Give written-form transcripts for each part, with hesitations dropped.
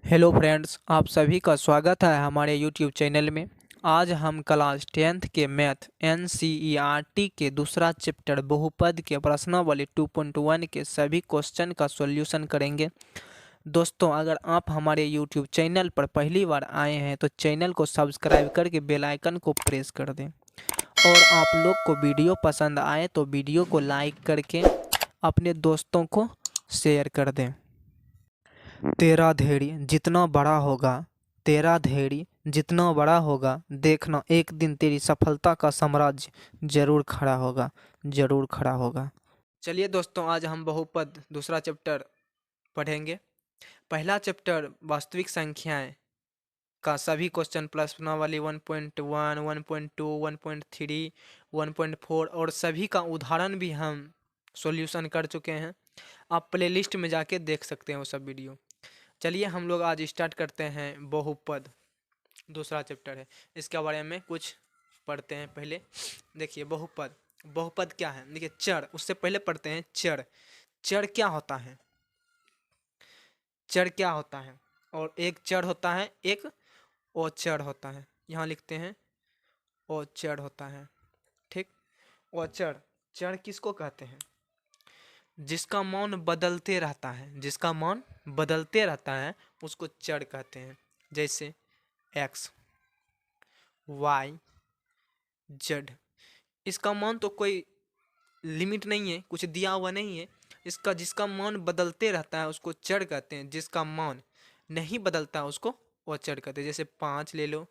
Hello friends, आप सभी का स्वागत है हमारे यूट्यूब चैनल में। आज हम क्लास 10th के मैथ NCERT के दूसरा चैप्टर बहुपद के प्रश्नावली 2.1 के सभी क्वेश्चन का सॉल्यूशन करेंगे। दोस्तों, अगर आप हमारे यूट्यूब चैनल पर पहली बार आए हैं तो चैनल को सब्सक्राइब करके बेल आइकन को प्रेस कर दें और आप लोग को वीडियो पसंद आए तो वीडियो को लाइक करके अपने दोस्तों को शेयर कर दें। तेरा धैर्य जितना बड़ा होगा, तेरा धैर्य जितना बड़ा होगा, देखना एक दिन तेरी सफलता का साम्राज्य जरूर खड़ा होगा, जरूर खड़ा होगा। चलिए दोस्तों, आज हम बहुपद दूसरा चैप्टर पढ़ेंगे। पहला चैप्टर वास्तविक संख्याएं का सभी क्वेश्चन प्रश्नावली 1.1, 1.2, 1.3, 1.4 और सभी का उदाहरण भी हम सॉल्यूशन कर चुके हैं। आप प्लेलिस्ट में जाके देख सकते हैं वो सब वीडियो। चलिए हम लोग आज स्टार्ट करते हैं। बहुपद दूसरा चैप्टर है, इसके बारे में कुछ पढ़ते हैं। पहले देखिए बहुपद, बहुपद क्या है। देखिए चर, उससे पहले पढ़ते हैं चर। चर क्या होता है, चर क्या होता है। और एक चर होता है, एक अचर होता है। यहाँ लिखते हैं अचर होता है, ठीक। अचर, चर किसको कहते हैं? जिसका मान बदलते रहता है, जिसका मान बदलते रहता है उसको चर कहते हैं। जैसे x, y, z। इसका मान तो कोई लिमिट नहीं है, कुछ दिया हुआ नहीं है। इसका जिसका मान बदलते रहता है उसको चर कहते हैं। जिसका मान नहीं बदलता उसको अचर कहते हैं। जैसे 5 ले लो,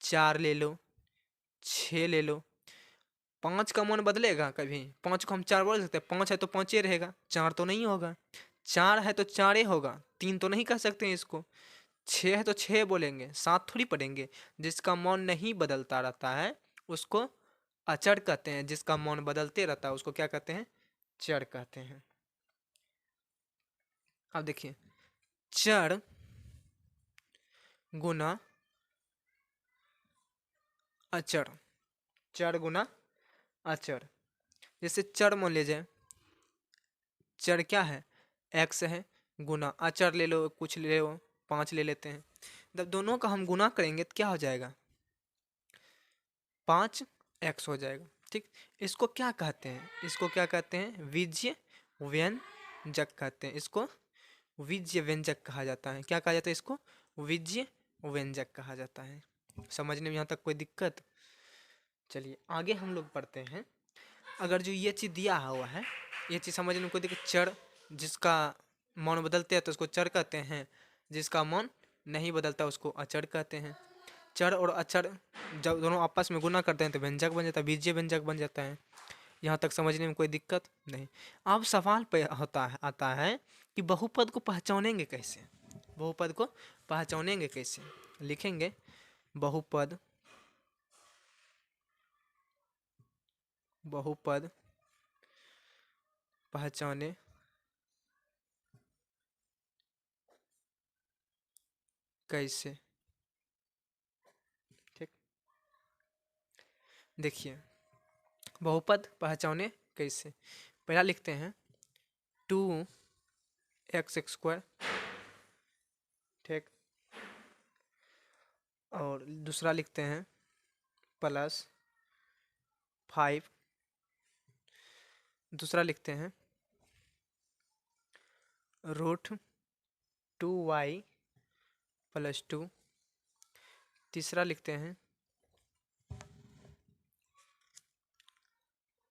4 ले लो, 6 ले लो। 5 का मान बदलेगा कभी? 5 को हम 4 बोल सकते हैं? 5 है तो 5 ही रहेगा, 4 तो नहीं होगा। 4 है तो 4 ही होगा, 3 तो नहीं कह सकते हैं इसको। 6 है तो 6 बोलेंगे, 7 थोड़ी पढ़ेंगे। जिसका मान नहीं बदलता रहता है उसको अचर कहते हैं। जिसका मान बदलते रहता है उसको क्या कहते हैं? चर कहते हैं। अब देखिए, चर गुना अचर, चर गुना अचर। जैसे चर मान लीजिए, चर क्या है? x है, गुना अचर ले लो, कुछ ले लो, 5 ले लेते हैं। जब दोनों का हम गुना करेंगे तो क्या हो जाएगा? 5x हो जाएगा, ठीक। इसको क्या कहते हैं? इसको क्या कहते हैं? विज्य व्यंजक कहते हैं। इसको विज्य व्यंजक कहा जाता है। क्या कहा जाता है इसको? विज्य व्यंजक कहा जाता है। समझने में यहाँ तक कोई दिक्कत? चलिए आगे हम लोग पढ़ते हैं। अगर जो ये चीज़ दिया हुआ है, ये चीज़ समझने में कोई दिक्कत। चर, जिसका मान बदलते हैं तो उसको चर कहते हैं। जिसका मान नहीं बदलता उसको अचर कहते हैं। चर और अचर जब दोनों आपस में गुना करते हैं तो व्यंजक बन जाता है, बीजीय व्यंजक बन जाता है। यहाँ तक समझने में कोई दिक्कत नहीं। अब सवाल पे आता है कि बहुपद को पहचानेंगे कैसे? बहुपद को पहचानेंगे कैसे? लिखेंगे बहुपद, बहुपद पहचाने कैसे, ठीक। देखिए बहुपद पहचाने कैसे। पहला लिखते हैं 2x², ठीक। और दूसरा लिखते हैं +5। दूसरा लिखते हैं √2y + 2। तीसरा लिखते हैं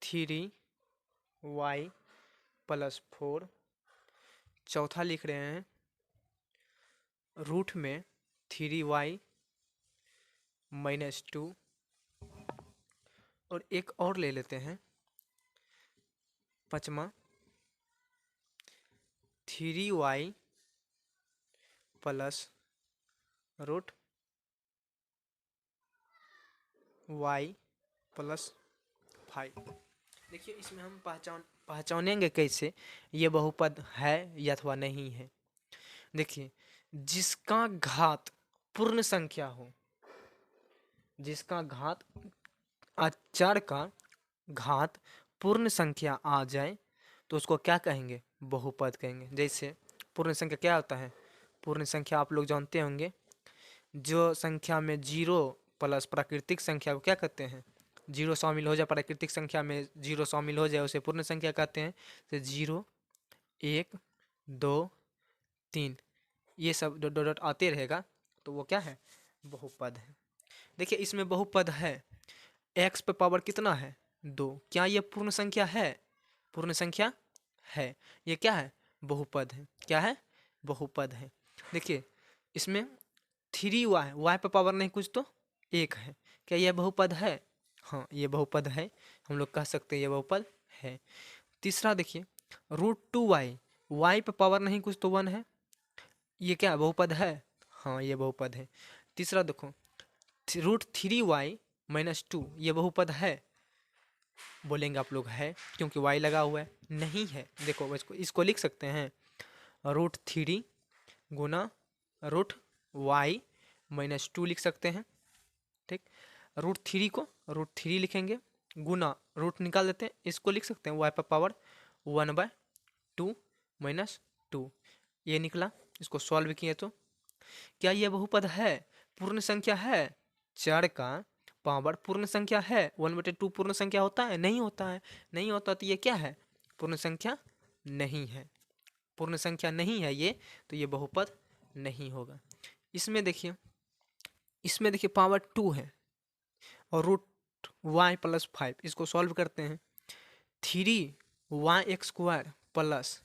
3y + 4। चौथा लिख रहे हैं रूट में 3y - 2। और एक और ले लेते हैं पाँचवा 3y + √y + 5। देखिए इसमें हम पहचानेंगे कैसे ये बहुपद है या अथवा नहीं है। देखिए, जिसका घात पूर्ण संख्या हो, जिसका घात अचर का घात पूर्ण संख्या आ जाए तो उसको क्या कहेंगे? बहुपद कहेंगे। जैसे पूर्ण संख्या क्या होता है? पूर्ण संख्या आप लोग जानते होंगे, जो संख्या में जीरो प्लस प्राकृतिक संख्या को क्या कहते हैं, जीरो शामिल हो जाए, प्राकृतिक संख्या में जीरो शामिल हो जाए उसे पूर्ण संख्या कहते हैं। तो 0 1 2 3 ये सब डॉट डॉट डॉट आते रहेगा तो वो क्या है, बहुपद है। देखिए इसमें बहुपद है, x पे पावर कितना है 2, क्या ये पूर्ण संख्या है, पूर्ण संख्या है। ये क्या है, बहुपद है। क्या है, बहुपद है। देखिए इसमें 3y, y पे पावर नहीं कुछ तो 1 है, क्या यह बहुपद है, हाँ ये बहुपद है, हम लोग कह सकते हैं ये बहुपद है। तीसरा देखिए √2y, y पे पावर नहीं कुछ तो 1 है, ये क्या बहुपद है, हाँ ये बहुपद है। तीसरा देखो √3y - 2, ये बहुपद है, बोलेंगे आप लोग है क्योंकि y लगा हुआ है, नहीं है। देखो इसको लिख सकते हैं √3 गुना √y - 2 लिख सकते हैं, ठीक। √3 को √3 लिखेंगे, गुना रूट निकाल देते हैं, इसको लिख सकते हैं y पर पावर 1/2 - 2, ये निकला। इसको सॉल्व किए तो क्या ये बहुपद है, पूर्ण संख्या है, 4 का पावर पूर्ण संख्या है, 1/2 पूर्ण संख्या होता है, नहीं होता है, नहीं होता तो ये क्या है, पूर्ण संख्या नहीं है, पूर्ण संख्या नहीं है ये, तो ये बहुपद नहीं होगा। इसमें देखिए पावर 2 है और √y + 5, इसको सॉल्व करते हैं 3y² प्लस,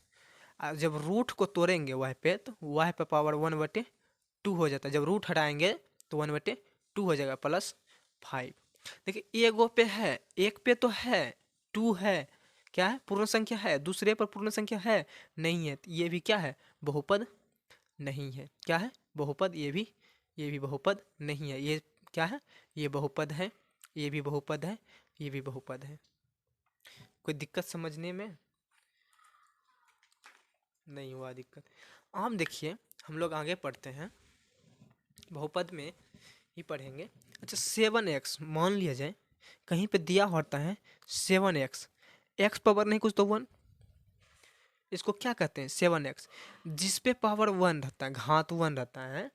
जब रूट को तोड़ेंगे y पे तो y पे पावर 1/2 हो जाता है, जब रूट हटाएंगे तो 1/2 हो जाएगा प्लस 5। देखिए एगो पे है, एक पे तो है 2 है, क्या है, पूर्ण संख्या है, दूसरे पर पूर्ण संख्या है नहीं है, तो ये भी क्या है, बहुपद नहीं है। क्या है, बहुपद, ये भी बहुपद नहीं है। ये क्या है, ये बहुपद है, ये भी बहुपद है, ये भी बहुपद है। कोई दिक्कत समझने में नहीं हुआ दिक्कत। अब देखिए हम लोग आगे पढ़ते हैं, बहुपद में ही पढ़ेंगे। अच्छा 7x मान लिया जाए, कहीं पे दिया होता है 7x, x पावर नहीं कुछ तो 1, इसको क्या कहते हैं 7x, जिस पे पावर 1 रहता है, घात 1 रहता है,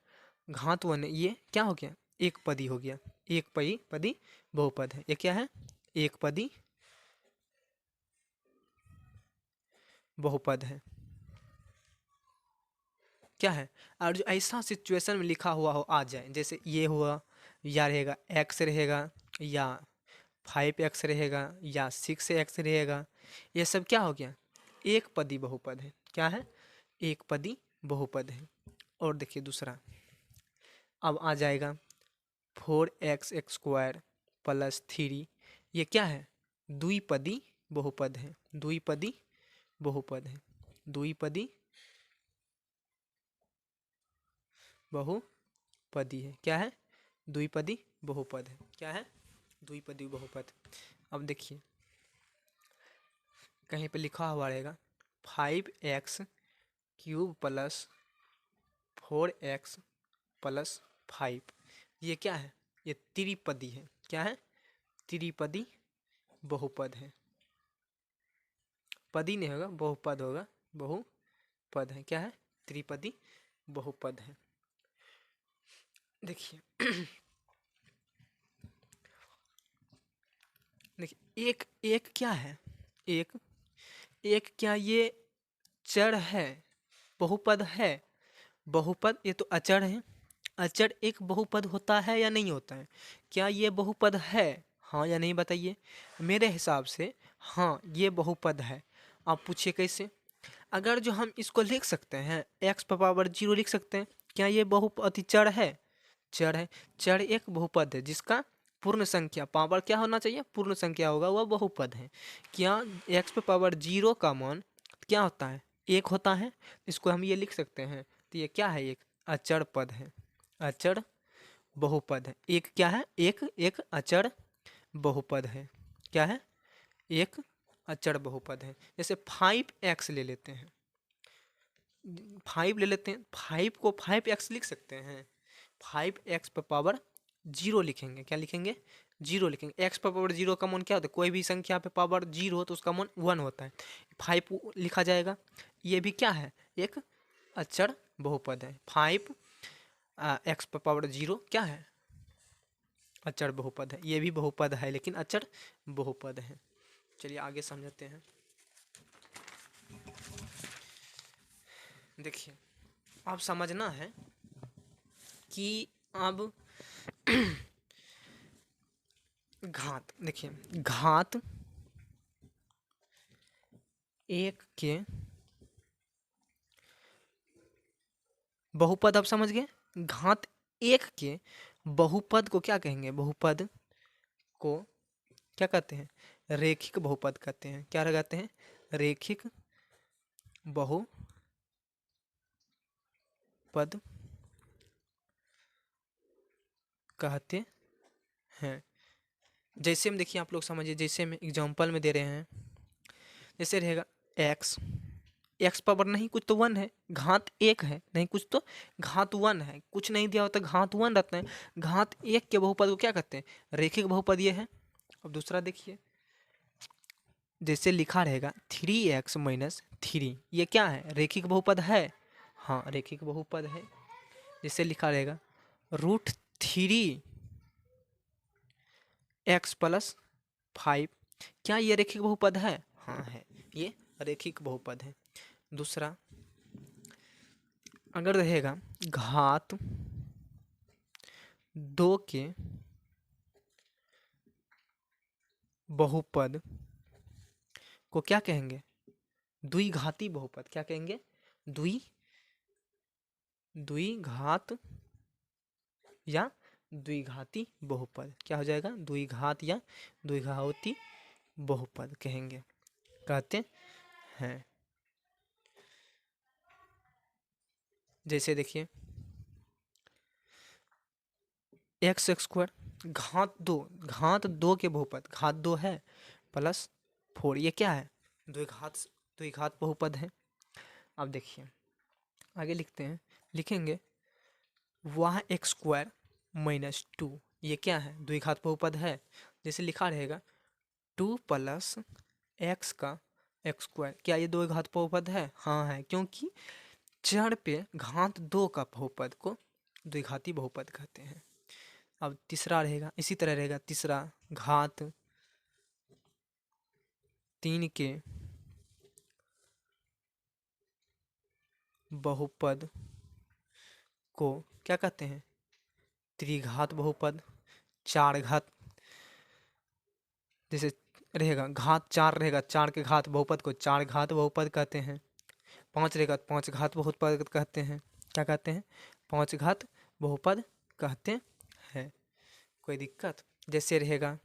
घात 1, ये क्या हो गया, एक पदी हो गया, एक पदी बहुपद है। ये क्या है, एक पदी बहुपद है। क्या है, और जो ऐसा सिचुएशन में लिखा हुआ हो आ जाए, जैसे ये हुआ, या रहेगा x रहेगा, या 5x रहेगा, या 6x रहेगा, ये सब क्या हो गया, एक पदी बहुपद है। क्या है, एक पदी बहुपद है। और देखिए दूसरा अब आ जाएगा 4x² + 3, ये क्या है, द्विपदी बहुपद है, द्विपदी बहुपद है, द्विपदी बहुपदी है। क्या है, द्विपदी बहुपद है। क्या है, द्विपदी बहुपद। अब देखिए कहीं पे लिखा हुआ रहेगा 5x³ + 4x + 5, ये क्या है, ये त्रिपदी है। क्या है, त्रिपदी बहुपद है, पदी नहीं होगा, बहुपद होगा, बहुपद है। क्या है, त्रिपदी बहुपद है। देखिए देखिए एक क्या है, एक क्या ये चर है, बहुपद है, बहुपद ये तो अचर है, अचर एक बहुपद होता है या नहीं होता है, क्या ये बहुपद है, हाँ या नहीं बताइए। मेरे हिसाब से हाँ ये बहुपद है। आप पूछिए कैसे, अगर जो हम इसको लिख सकते हैं x पर पावर 0 लिख सकते हैं, क्या ये बहुपद चर है, चर है, चर एक बहुपद है जिसका पूर्ण संख्या पावर क्या होना चाहिए, पूर्ण संख्या होगा, वह बहुपद है। क्या x पे पावर 0 का मान क्या होता है, एक होता है, इसको हम ये लिख सकते हैं, तो ये क्या है, एक अचर पद है, अचर बहुपद है। एक क्या है, एक अचर बहुपद है। क्या है, एक अचर बहुपद है। जैसे 5x ले लेते हैं, 5 ले लेते हैं, 5 को 5x लिख सकते हैं, 5x पर पावर 0 लिखेंगे, क्या लिखेंगे, 0 लिखेंगे। x पर पावर 0 का मान क्या होता है, कोई भी संख्या पे पावर 0 हो तो उसका मान 1 होता है, 5 लिखा जाएगा। ये भी क्या है, एक अचर बहुपद है। 5 x पर पावर 0 क्या है, अचर बहुपद है। ये भी बहुपद है लेकिन अचर बहुपद है। चलिए आगे समझते हैं। देखिए अब समझना है कि अब घात, देखिए घात 1 के बहुपद, अब समझ गए। घात 1 के बहुपद को क्या कहेंगे, बहुपद को क्या कहते हैं, रेखिक बहुपद कहते हैं। क्या कहते हैं, रेखिक बहुपद कहते हैं। जैसे हम देखिए, आप लोग समझिए, जैसे हम एग्जांपल में दे रहे हैं, जैसे रहेगा x, x पावर नहीं कुछ तो 1 है, घात 1 है नहीं कुछ तो घात 1 है, कुछ नहीं दिया होता घात 1 रहता है। घात 1 के बहुपद को क्या कहते हैं, रेखिक बहुपद ये है। अब दूसरा देखिए, जैसे लिखा रहेगा 3x माइनस 3, ये क्या है, रेखिक बहुपद है। हाँ रेखिक बहुपद है। जैसे लिखा रहेगा √3 x प्लस 5, क्या ये रेखिक बहुपद है, हाँ है, ये रेखिक बहुपद है। दूसरा अगर रहेगा घात 2 के बहुपद को क्या कहेंगे, द्विघाती बहुपद। क्या कहेंगे, द्विघात या द्विघाती बहुपद। क्या हो जाएगा, द्विघात या द्विघाती बहुपद कहेंगे, कहते हैं। जैसे देखिए x² घात 2 के बहुपद, घात 2 है प्लस 4, ये क्या है, द्विघात बहुपद है। अब देखिए आगे लिखते हैं, लिखेंगे वह x² माइनस 2, ये क्या है, द्विघात बहुपद है। जैसे लिखा रहेगा 2 प्लस x का x², क्या ये द्विघात बहुपद है, हाँ है, क्योंकि चर पे घात 2 का बहुपद को द्विघाती बहुपद कहते हैं। अब तीसरा रहेगा, इसी तरह रहेगा तीसरा, घात 3 के बहुपद को क्या कहते हैं, त्रिघात बहुपद। 4 घात, जैसे रहेगा घात 4 रहेगा, 4 के घात बहुपद को 4 घात बहुपद कहते हैं। 5 रहेगा 5 घात बहुपद कहते हैं। क्या कहते हैं, 5 घात बहुपद कहते हैं। कोई दिक्कत, जैसे रहेगा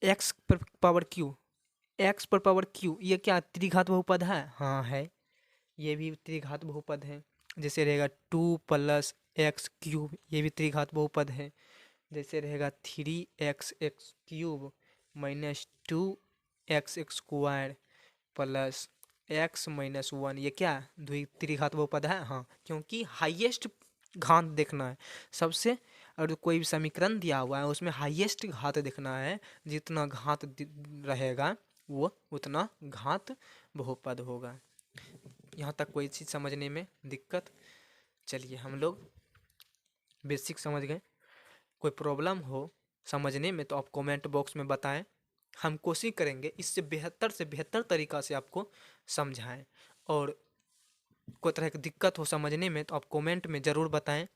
x पर पावर q, x पर पावर q, ये क्या त्रिघात बहुपद है, हाँ है, ये भी त्रिघात बहुपद है। जैसे रहेगा 2 प्लस x³ ये भी त्रिघात बहुपद है। जैसे रहेगा 3x³ minus 2x² plus x minus 1, ये क्या त्रिघात बहुपद है, हाँ, क्योंकि हाईएस्ट घात देखना है सबसे। अगर कोई भी समीकरण दिया हुआ है उसमें हाईएस्ट घात देखना है, जितना घात रहेगा वो उतना घात बहुपद होगा। यहाँ तक कोई चीज़ समझने में दिक्कत, चलिए हम लोग बेसिक समझ गए। कोई प्रॉब्लम हो समझने में तो आप कमेंट बॉक्स में बताएं, हम कोशिश करेंगे इससे बेहतर तरीक़ा से आपको समझाएं। और कोई तरह की दिक्कत हो समझने में तो आप कमेंट में ज़रूर बताएं,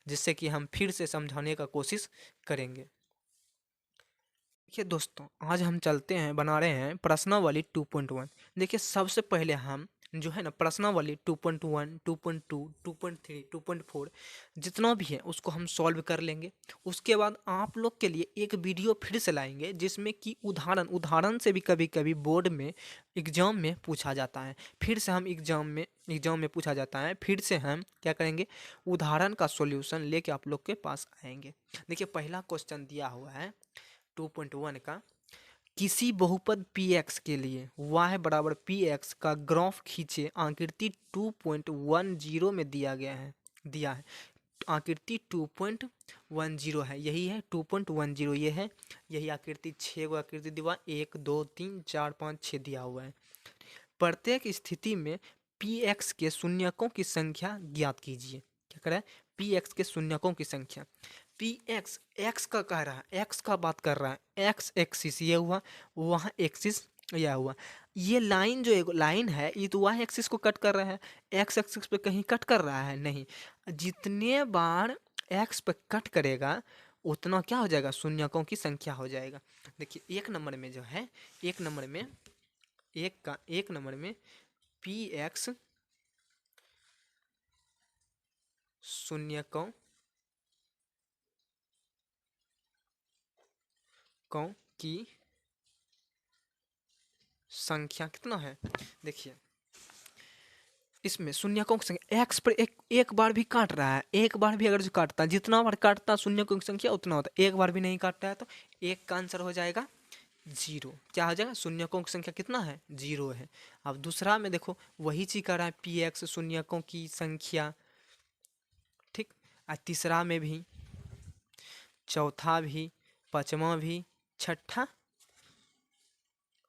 जिससे कि हम फिर से समझाने का कोशिश करेंगे। देखिए दोस्तों, आज हम चलते हैं, बना रहे हैं प्रश्नावली 2.1। देखिए सबसे पहले हम जो है ना प्रश्नावली 2.1, 2.2, 2.3, 2.4 जितना भी है उसको हम सॉल्व कर लेंगे। उसके बाद आप लोग के लिए एक वीडियो फिर से लाएंगे जिसमें कि उदाहरण से भी कभी कभी बोर्ड में एग्जाम में पूछा जाता है। फिर से हम एग्जाम में पूछा जाता है, फिर से हम क्या करेंगे, उदाहरण का सॉल्यूशन लेके आप लोग के पास आएंगे। देखिए पहला क्वेश्चन दिया हुआ है 2.1 का, किसी बहुपद px के लिए y बराबर px का ग्राफ खींचे। आकृति 2.10 में दिया है। आकृति 2.10 है, यही है 2.10, ये है, यही आकृति 6 गो आकृति दिया, 1 2 3 4 5 6 दिया हुआ है। प्रत्येक स्थिति में पी एक्स के शून्यकों की संख्या ज्ञात कीजिए। क्या करें? पी एक्स के शून्यकों की संख्या। पी एक्स एक्स का कह रहा है, एक्स का बात कर रहा है, एक्स एक्सिस ये हुआ, वहाँ एक्सिस यह हुआ। ये लाइन जो एक लाइन है ये तो वाई एक्सिस को कट कर रहा है, एक्स एक्सिस पे कहीं कट कर रहा है नहीं। जितने बार एक्स पे कट करेगा उतना क्या हो जाएगा? शून्यकों की संख्या हो जाएगा। देखिए एक नंबर में जो है, एक नंबर में एक नंबर में पी एक्स शून्यकों की संख्या कितना है? देखिए इसमें शून्यकों की संख्या एक्स पर एक बार भी काट रहा है, एक बार भी अगर जो काटता है, जितना बार काटता है शून्यकों की संख्या उतना होता है। एक बार भी नहीं काटता है तो एक का आंसर हो जाएगा 0। क्या हो जाएगा? शून्यकों की संख्या कितना है? 0 है। अब दूसरा में देखो वही चीज कर रहा है, पी एक्स शून्यकों की संख्या, ठीक। और तीसरा में भी, चौथा भी, पांचवा भी,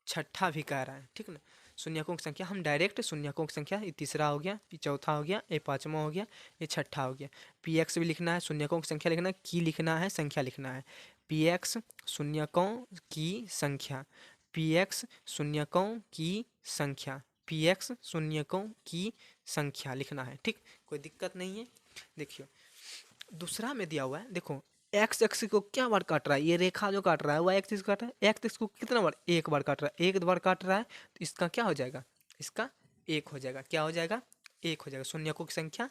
छठा भी कह रहा है, ठीक ना। शून्यकों की संख्या हम डायरेक्ट शून्यकों की संख्या, ये तीसरा हो गया, ये चौथा हो गया, ये पांचवा हो गया, ये छठा हो गया। पी एक्स भी लिखना है, शून्यकों की संख्या लिखना है, की लिखना है, संख्या लिखना है। पी एक्स शून्यकों की संख्या, पी एक्स शून्यकों की संख्या, पी एक्स शून्यकों की संख्या लिखना है, ठीक। कोई दिक्कत नहीं है। देखियो दूसरा में दिया हुआ है, देखो एक्स एक्सिस को क्या बार काट रहा है? ये रेखा जो काट रहा है वाई एक्सिस काट रहा है, एक्स एक्सिस को कितना बार? एक बार काट रहा है, एक बार काट रहा है तो इसका क्या हो जाएगा? इसका एक हो जाएगा। क्या हो जाएगा? एक हो जाएगा। शून्यकों की संख्या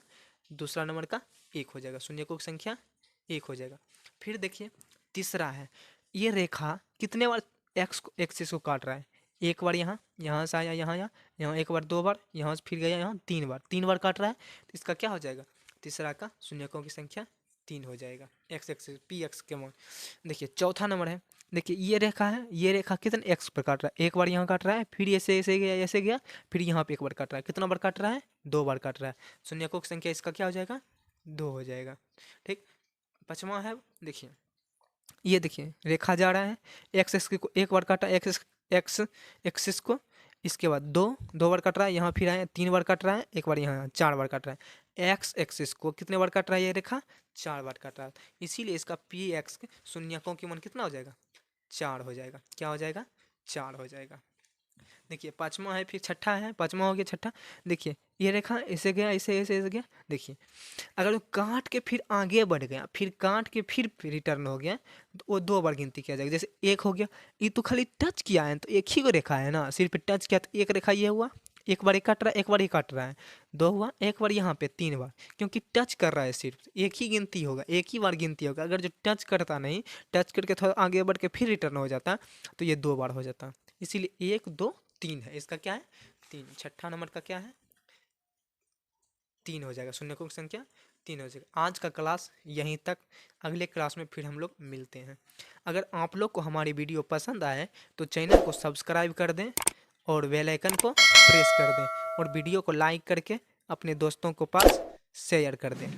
दूसरा नंबर का एक हो जाएगा, शून्यकों की संख्या एक हो जाएगा। फिर देखिए तीसरा है, ये रेखा कितने बार एक्स एक्सिस को काट रहा है? एक बार यहाँ, यहाँ से आया यहाँ, यहाँ एक बार, दो बार, यहाँ से फिर गया यहाँ, तीन बार काट रहा है तो इसका क्या हो जाएगा? तीसरा का शून्यकों की संख्या 3 हो जाएगा। एक्स एक्सिस पी एक्स के मान। देखिए चौथा नंबर है, देखिए ये रेखा है, ये रेखा कितने एक्स पर काट रहा है? एक बार यहाँ काट रहा है, फिर ऐसे ऐसे गया, ऐसे गया, फिर यहाँ पे एक बार काट रहा है। कितना बार काट रहा है? 2 बार काट रहा है। शून्यकों की संख्या इसका क्या हो जाएगा? 2 हो जाएगा, ठीक। पांचवा है, देखिए ये देखिए रेखा जा रहा है, एक्स एक्स को एक बार काटा, एक्स एक्सिस को, इसके बाद दो बार कट रहा है, यहाँ फिर आए 3 बार कट रहा है, एक बार यहाँ 4 बार कट रहा है। एक्स एक्सिस को कितने बार कट रहा है? ये रेखा 4 बार कट रहा है, इसीलिए इसका पी एक्स शून्यकों की मान कितना हो जाएगा? 4 हो जाएगा। क्या हो जाएगा? 4 हो जाएगा। देखिए पांचवा है, फिर छठा है, पांचवा हो गया, छठा। देखिए ये रेखा ऐसे गया, ऐसे ऐसे ऐसे गया। देखिए अगर वो काट के फिर आगे बढ़ गया, फिर काट के फिर रिटर्न हो गया तो वो 2 बार गिनती किया जाएगा। जैसे एक हो गया, ये तो खाली टच किया है तो एक ही को रेखा है ना, सिर्फ टच किया तो एक रेखा ये हुआ, एक बार ये काट रहा है, एक बार ये काट रहा है, 2 हुआ, एक बार यहाँ पे 3 बार, क्योंकि टच कर रहा है सिर्फ एक ही गिनती होगा, एक ही बार गिनती होगा। अगर जो टच करता नहीं, टच करके थोड़ा आगे बढ़ के फिर रिटर्न हो जाता तो ये 2 बार हो जाता। इसीलिए 1 2 3 है, इसका क्या है? 3। छठा नंबर का क्या है? 3 हो जाएगा। शून्यकों की संख्या 3 हो जाएगा। आज का क्लास यहीं तक, अगले क्लास में फिर हम लोग मिलते हैं। अगर आप लोग को हमारी वीडियो पसंद आए तो चैनल को सब्सक्राइब कर दें और बेल आइकन को प्रेस कर दें और वीडियो को लाइक करके अपने दोस्तों को पास शेयर कर दें।